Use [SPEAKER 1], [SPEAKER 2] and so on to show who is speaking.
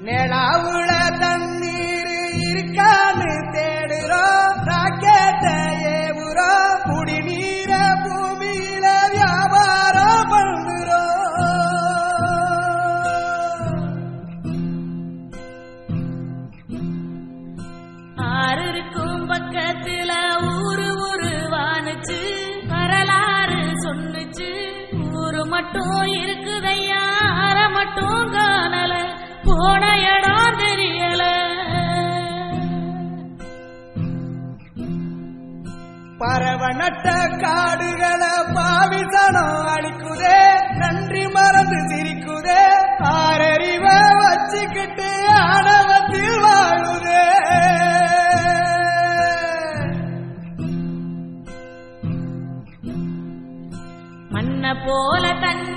[SPEAKER 1] நிலாவுல தண்ணீர் இருக்கான்னு தேடுறோம், ராக்கெட்ட ஏவுறோம், குடிநீர பூமியில வியாபாரம் பண்ணுறோம்.
[SPEAKER 2] ஆறு இருக்கும் பக்கத்துல ஊரு வானுச்சு, வரலாறு சொன்னுச்சு. ஊரு மட்டும் இருக்குதையா, அற மட்டும் காணல, போன இடம் தெரியல.
[SPEAKER 1] பறவ நட்ட காடுகளை பாவிசனம் அழிக்குதே, நன்றி மறந்து சிரிக்குதே, ஆறறிவ வச்சுக்கிட்டு ஆணவத்தில் வாழுதே.
[SPEAKER 2] மண்ண போல தண்ணி